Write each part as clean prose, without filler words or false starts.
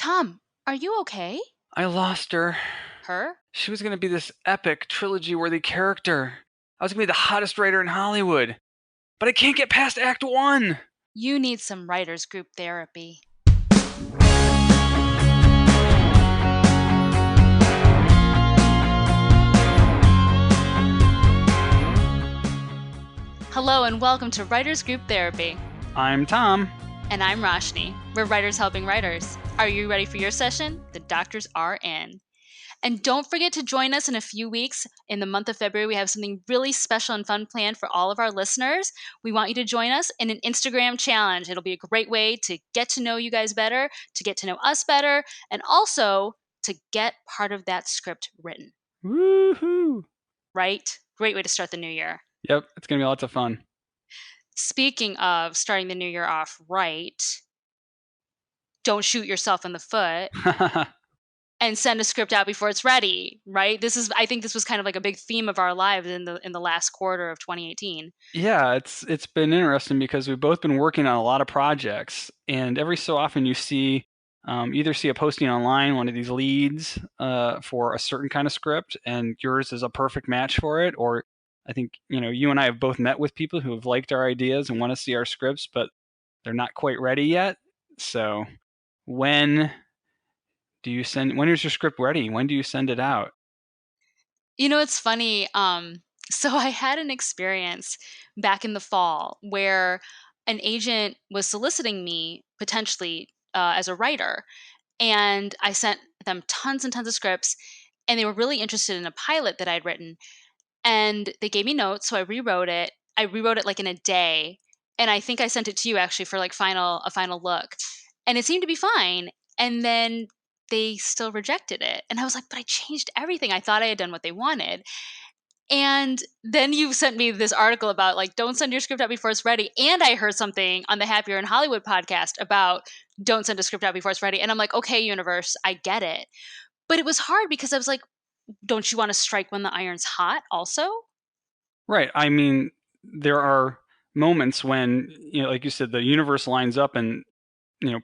Tom, are you okay? I lost her. Her? She was going to be this epic, trilogy-worthy character. I was going to be the hottest writer in Hollywood. But I can't get past Act 1! You need some writers group therapy. Hello and welcome to Writers Group Therapy. I'm Tom. And I'm Roshni. We're writers helping writers. Are you ready for your session? The doctors are in. And don't forget to join us in a few weeks. In the month of February, we have something really special and fun planned for all of our listeners. We want you to join us in an Instagram challenge. It'll be a great way to get to know you guys better, to get to know us better, and also to get part of that script written. Woohoo! Right? Great way to start the new year. Yep, it's going to be lots of fun. Speaking of starting the new year off right, don't shoot yourself in the foot. And send a script out before it's ready, right? I think this was kind of like a big theme of our lives in the last quarter of 2018. Yeah, it's been interesting because we've both been working on a lot of projects, and every so often you either see a posting online, one of these leads for a certain kind of script, and yours is a perfect match for it, or I think you and I have both met with people who have liked our ideas and want to see our scripts, but they're not quite ready yet. So when is your script ready? When do you send it out? It's funny. So I had an experience back in the fall where an agent was soliciting me potentially as a writer, and I sent them tons and tons of scripts, and they were really interested in a pilot that I'd written, and they gave me notes, so I rewrote it. I rewrote it like in a day, and I think I sent it to you actually for like a final look, and it seemed to be fine. And then they still rejected it, and I was like, but I changed everything. I thought I had done what they wanted. And then you sent me this article about like don't send your script out before it's ready. And I heard something on the Happier in Hollywood podcast about don't send a script out before it's ready. And I'm like, okay, universe, I get it. But it was hard because I was like, don't you want to strike when the iron's hot also? Right. I mean, there are moments when, like you said, the universe lines up and,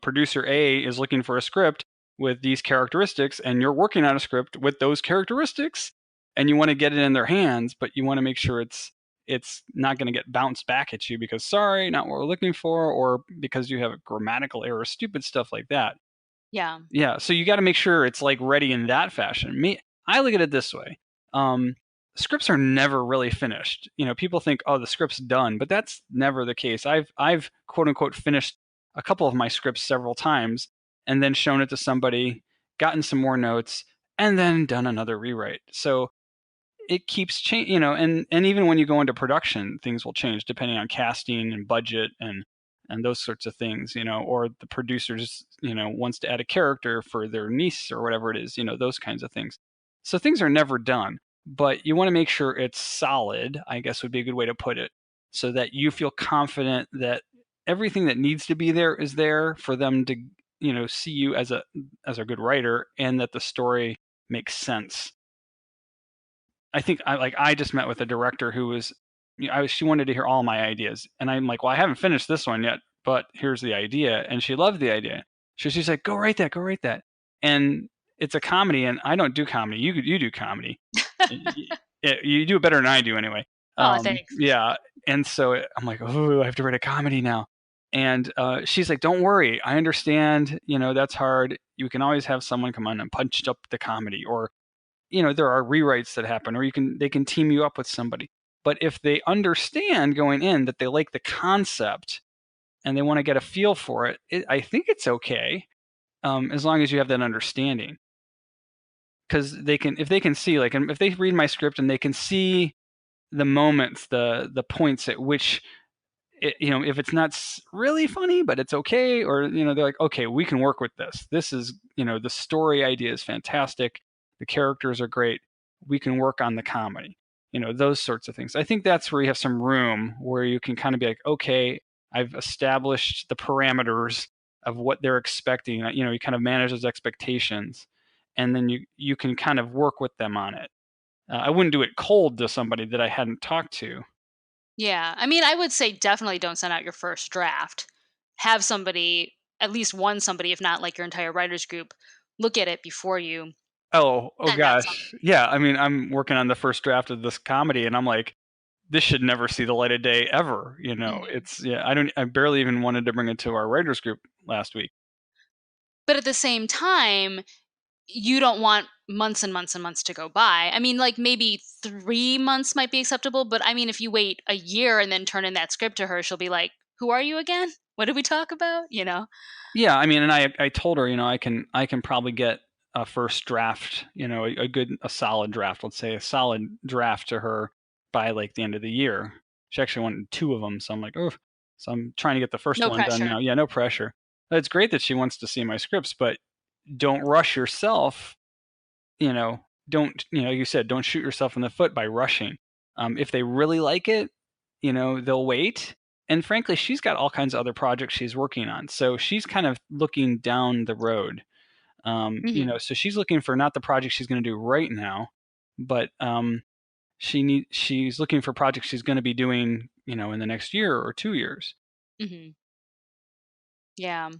producer A is looking for a script with these characteristics, and you're working on a script with those characteristics, and you want to get it in their hands, but you want to make sure it's not going to get bounced back at you because, sorry, not what we're looking for, or because you have a grammatical error, stupid stuff like that. Yeah. Yeah. So you got to make sure it's like ready in that fashion. I look at it this way. Scripts are never really finished. People think, oh, the script's done, but that's never the case. I've quote unquote finished a couple of my scripts several times and then shown it to somebody, gotten some more notes, and then done another rewrite. So it keeps changing, and even when you go into production, things will change depending on casting and budget and those sorts of things, or the producer just, wants to add a character for their niece or whatever it is, those kinds of things. So things are never done, but you want to make sure it's solid, I guess would be a good way to put it, so that you feel confident that everything that needs to be there is there for them to, see you as a good writer, and that the story makes sense. I think I just met with a director who was, she wanted to hear all my ideas, and I'm like, well, I haven't finished this one yet, but here's the idea, and she loved the idea. She's like, go write that, and it's a comedy, and I don't do comedy. You do comedy. You do it better than I do anyway. Oh, thanks. Yeah, and so I'm like, oh, I have to write a comedy now, and she's like, don't worry, I understand. That's hard. You can always have someone come on and punch up the comedy, or there are rewrites that happen, or they can team you up with somebody. But if they understand going in that they like the concept and they want to get a feel for it, I think it's okay, as long as you have that understanding. Because if they can see, like, if they read my script and they can see the moments, the points at which, if it's not really funny, but it's okay, or they're like, okay, we can work with this. This is, the story idea is fantastic. The characters are great. We can work on the comedy, those sorts of things. I think that's where you have some room where you can kind of be like, okay, I've established the parameters of what they're expecting. You kind of manage those expectations, and then you can kind of work with them on it. I wouldn't do it cold to somebody that I hadn't talked to. Yeah. I mean, I would say definitely don't send out your first draft. Have somebody at least one somebody, if not like your entire writers group, look at it before you Oh send out something. gosh. Yeah, I mean, I'm working on the first draft of this comedy, and I'm like, this should never see the light of day ever. Mhm. It's yeah. I barely even wanted to bring it to our writers group last week. But at the same time, you don't want months and months and months to go by. I mean, like, maybe 3 months might be acceptable, but I mean, if you wait a year and then turn in that script to her, she'll be like, "Who are you again? What did we talk about?" You know? Yeah, I mean, and I told her, I can probably get a first draft, a solid draft, let's say a solid draft to her by like the end of the year. She actually wanted two of them, so I'm like, oh, so I'm trying to get the first No one done pressure. now. Yeah, no pressure. But it's great that she wants to see my scripts, but don't rush yourself. You know, don't you said don't shoot yourself in the foot by rushing. If they really like it, they'll wait. And frankly, she's got all kinds of other projects she's working on, so she's kind of looking down the road. Mhm. So she's looking for not the project she's going to do right now, but she's looking for projects she's going to be doing, in the next year or 2 years. Mhm. Yeah.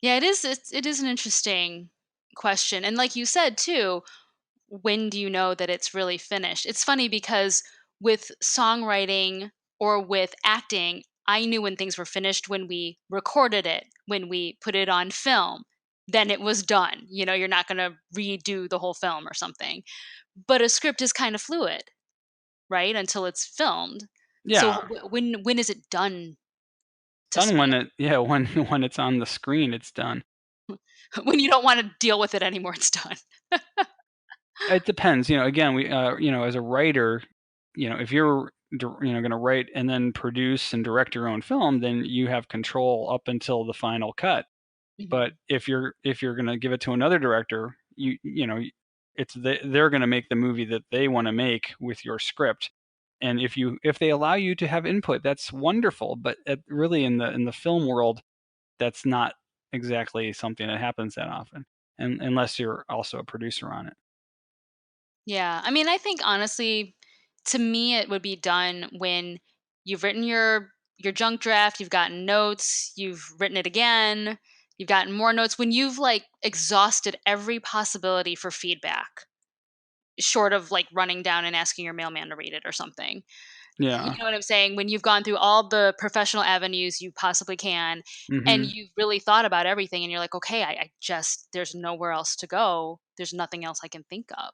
Yeah, it is an interesting question, and like you said too, when do you know that it's really finished? It's funny because with songwriting or with acting, I knew when things were finished when we recorded it, when we put it on film, then it was done. You're not going to redo the whole film or something. But a script is kind of fluid, right? Until it's filmed. So Yeah, when is it done to done when speak? it yeah when when it's on the screen, it's done. When you don't want to deal with it anymore, it's done. It depends. Again, as a writer, if you're, going to write and then produce and direct your own film, then you have control up until the final cut. But Mhm. if you're going to give it to another director, they're going to make the movie that they want to make with your script. And if they allow you to have input, that's wonderful. But really, in the film world, that's not exactly something that happens that often, and unless you're also a producer on it. Yeah. I mean, I think honestly, to me it would be done when you've written your junk draft, you've gotten notes, you've written it again, you've gotten more notes when you've like exhausted every possibility for feedback, short of like running down and asking your mailman to read it or something. You Yeah. know what I'm saying? When you've gone through all the professional avenues you possibly can and Hmm. you've really thought about everything and you're like, okay, I just, there's nowhere else to go. There's nothing else I can think of.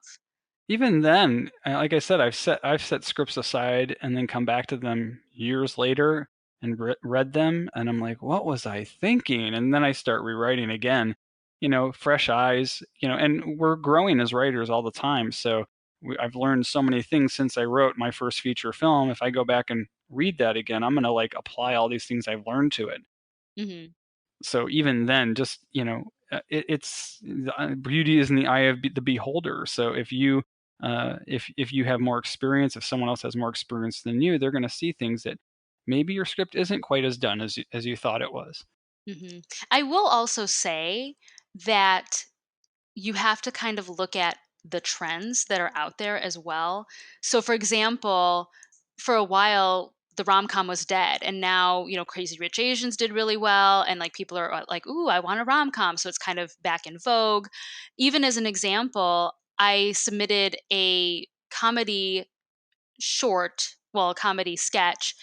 Even then, like I said, I've set scripts aside and then come back to them years later and read them, and I'm like, what was I thinking? And then I start rewriting again, fresh eyes, and we're growing as writers all the time. So I've learned so many things since I wrote my first feature film. If I go back and read that again, I'm gonna like apply all these things I've learned to it. Hmm. So even then, just it's the beauty is in the eye of the beholder. So if you have more experience, if someone else has more experience than you, they're going to see things that maybe your script isn't quite as done as you thought it was. Hmm. I will also say that you have to kind of look at the trends that are out there as well. So, for example, for a while, the rom com was dead, and now Crazy Rich Asians did really well, and like people are like, "Ooh, I want a rom com," so it's kind of back in vogue. Even as an example, I submitted a comedy short, well, a comedy sketch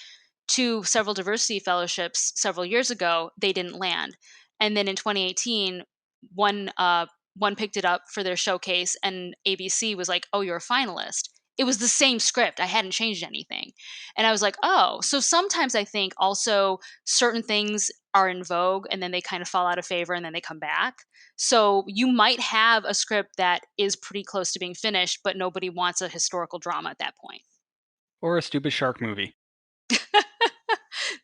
to several diversity fellowships several years ago. They didn't land. And then in 2018, one picked it up for their showcase and ABC was like, "Oh, you're a finalist." It was the same script. I hadn't changed anything. And I was like, "Oh, so sometimes I think also certain things are in vogue and then they kind of fall out of favor and then they come back." So you might have a script that is pretty close to being finished, but nobody wants a historical drama at that point. Or a stupid shark movie.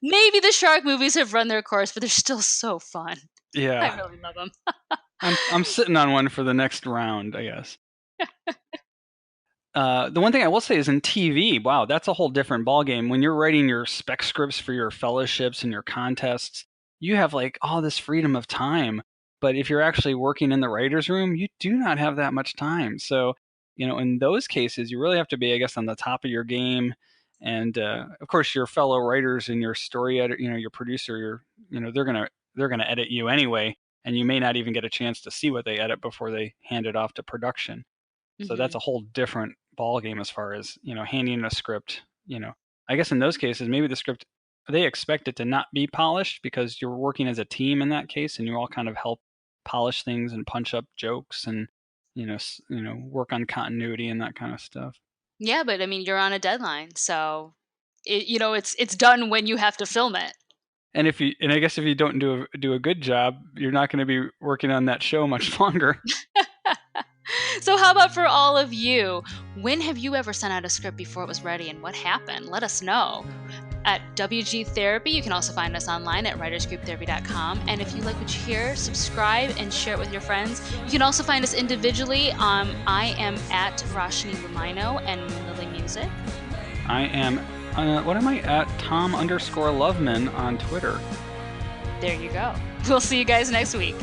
Maybe the shark movies have run their course, but they're still so fun. I Yeah, really love them. I'm sitting on one for the next round, I guess. The one thing I will say is in TV, wow, that's a whole different ballgame. When you're writing your spec scripts for your fellowships and your contests, you have like all this freedom of time. But if you're actually working in the writer's room, you do not have that much time. So, in those cases, you really have to be, I guess, on the top of your game. And of course, your fellow writers and your story editor, your producer, they're gonna they're going to edit you anyway, and you may not even get a chance to see what they edit before they hand it off to production. So that's Mhm. a whole different ball game as far as, handing in a script. I guess in those cases, maybe the script, they expect it to not be polished because you're working as a team in that case, and you all kind of help polish things and punch up jokes and work on continuity and that kind of stuff. Yeah, but I mean, you're on a deadline, so it's done when you have to film it. And I guess if you don't do a good job, you're not going to be working on that show much longer. So how about for all of you? When have you ever sent out a script before it was ready and what happened? Let us know. At WG Therapy, you can also find us online at writersgrouptherapy.com. And if you like what you hear, subscribe and share it with your friends. You can also find us individually. I am at Roshni Lumino and Lily Music. I am, what am I at? Tom_Loveman on Twitter. There you go. We'll see you guys next week.